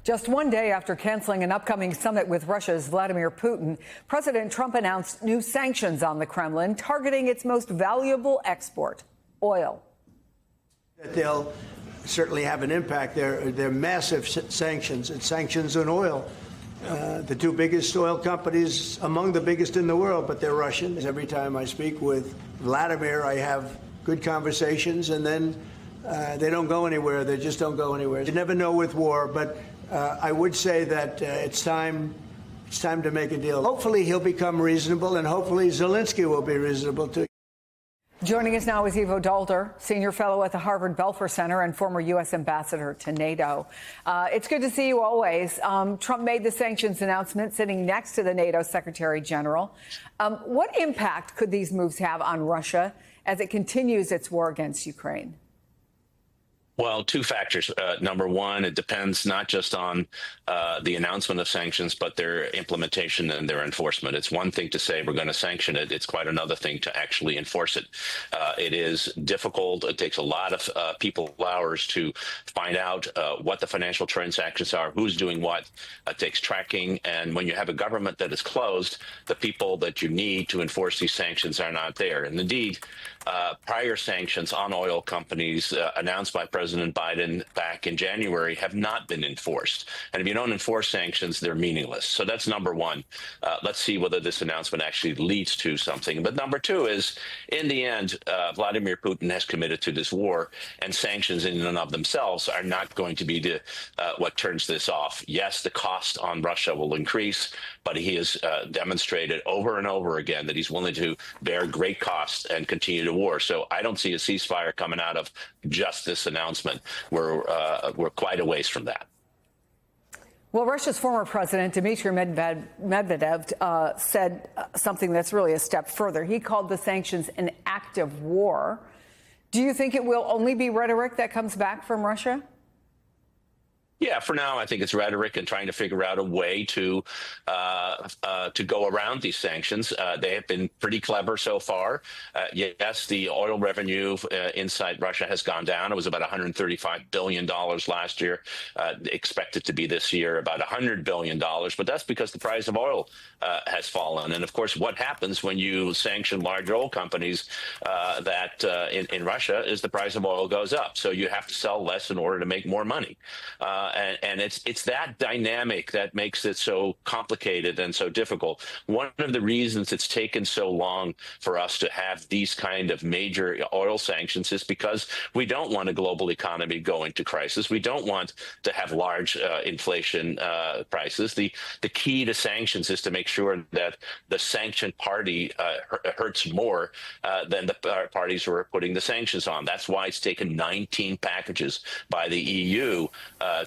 Just one day after canceling an upcoming summit with Russia's Vladimir Putin, President Trump announced new sanctions on the Kremlin, targeting its most valuable export, oil. They'll certainly have an impact. They're massive sanctions. It's sanctions on oil. The two biggest oil companies, among the biggest in the world, but they're Russian. Every time I speak with Vladimir, I have good conversations, and then they don't go anywhere. They just don't go anywhere. You never know with war, but I would say that it's time to make a deal. Hopefully he'll become reasonable, and hopefully Zelensky will be reasonable too. Joining us now is Ivo Daalder, senior fellow at the Harvard Belfer Center and former U.S. ambassador to NATO. It's good to see you always. Trump made the sanctions announcement sitting next to the NATO Secretary General. What impact could these moves have on Russia as it continues its war against Ukraine? Well, two factors. Number one, it depends not just on the announcement of sanctions, but their implementation and their enforcement. It's one thing to say we're going to sanction it. It's quite another thing to actually enforce it. It is difficult. It takes a lot of people hours to find out what the financial transactions are, who's doing what. It takes tracking. And when you have a government that is closed, the people that you need to enforce these sanctions are not there. And indeed, prior sanctions on oil companies announced by President Biden back in January have not been enforced. And if you don't enforce sanctions, they're meaningless. So that's number one. Let's see whether this announcement actually leads to something. But number two is, in the end, Vladimir Putin has committed to this war, and sanctions in and of themselves are not going to be what turns this off. Yes, the cost on Russia will increase, but he has demonstrated over and over again that he's willing to bear great costs and continue to war. So I don't see a ceasefire coming out of just this announcement. We're quite a ways from that. Well, Russia's former president, Dmitry Medvedev, said something that's really a step further. He called the sanctions an act of war. Do you think it will only be rhetoric that comes back from Russia? Yeah, for now, I think it's rhetoric and trying to figure out a way to go around these sanctions. They have been pretty clever so far. Yes, the oil revenue inside Russia has gone down. It was about $135 billion last year. Expected to be this year about $100 billion. But that's because the price of oil has fallen. And of course, what happens when you sanction large oil companies in Russia is the price of oil goes up. So you have to sell less in order to make more money. And it's that dynamic that makes it so complicated and so difficult. One of the reasons it's taken so long for us to have these kind of major oil sanctions is because we don't want a global economy go into crisis. We don't want to have large inflation prices. The key to sanctions is to make sure that the sanctioned party hurts more than the parties who are putting the sanctions on. That's why it's taken 19 packages by the EU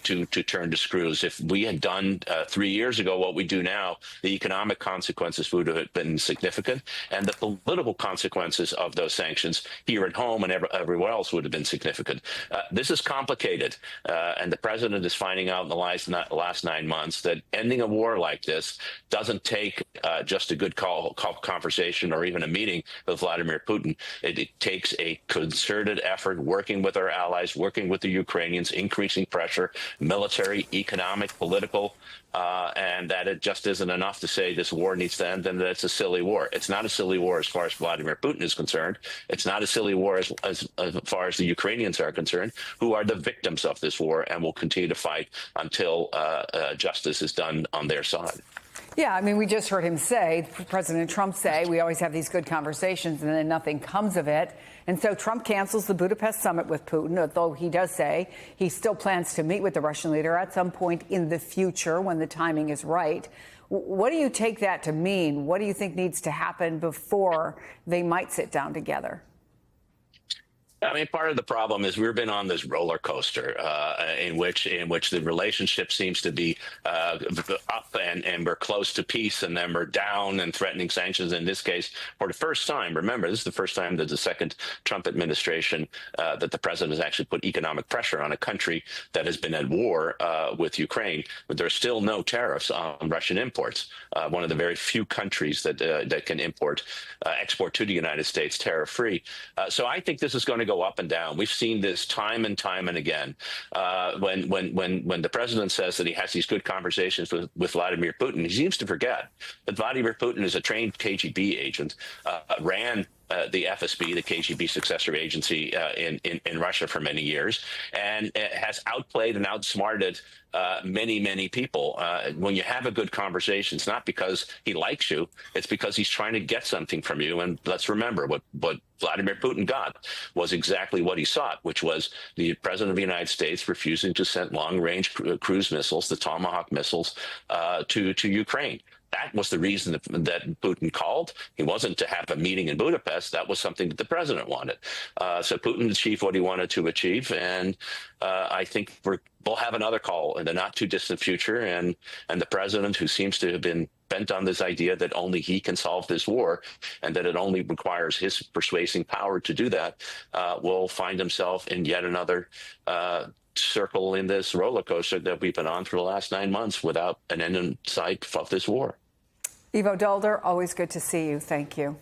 to turn to screws. If we had done 3 years ago what we do now, the economic consequences would have been significant, and the political consequences of those sanctions here at home and everywhere else would have been significant. This is complicated, and the president is finding out in the last 9 months that ending a war like this doesn't take just a good conversation or even a meeting with Vladimir Putin. It takes a concerted effort, working with our allies, working with the Ukrainians, increasing pressure, military, economic, political, and that it just isn't enough to say this war needs to end and that it's a silly war. It's not a silly war as far as Vladimir Putin is concerned. It's not a silly war as far as the Ukrainians are concerned, who are the victims of this war and will continue to fight until justice is done on their side. Yeah, I mean, we just heard him say, President Trump say, we always have these good conversations and then nothing comes of it. And so Trump cancels the Budapest summit with Putin, although he does say he still plans to meet with the Russian leader at some point in the future when the timing is right. What do you take that to mean? What do you think needs to happen before they might sit down together? I mean, part of the problem is we've been on this roller coaster in which the relationship seems to be up and we're close to peace, and then we're down and threatening sanctions. In this case, for the first time, remember, this is the first time that the second Trump administration that the president has actually put economic pressure on a country that has been at war with Ukraine. But there's still no tariffs on Russian imports. One of the very few countries that can export to the United States tariff-free. So I think this is going to go up and down. We've seen this time and time and again. When the president says that he has these good conversations with Vladimir Putin, he seems to forget that Vladimir Putin is a trained KGB agent, ran the FSB, the KGB successor agency in Russia for many years, and has outplayed and outsmarted many people. When you have a good conversation, it's not because he likes you, it's because he's trying to get something from you. And let's remember what Vladimir Putin got was exactly what he sought, which was the president of the United States refusing to send long-range cruise missiles, the Tomahawk missiles, to Ukraine. That was the reason that Putin called. He wasn't to have a meeting in Budapest. That was something that the president wanted. So Putin achieved what he wanted to achieve, and I think we'll have another call in the not too distant future. And the president, who seems to have been bent on this idea that only he can solve this war, and that it only requires his persuasive power to do that, will find himself in yet another circle in this roller coaster that we've been on for the last 9 months without an end in sight of this war. Ivo Daalder, always good to see you. Thank you.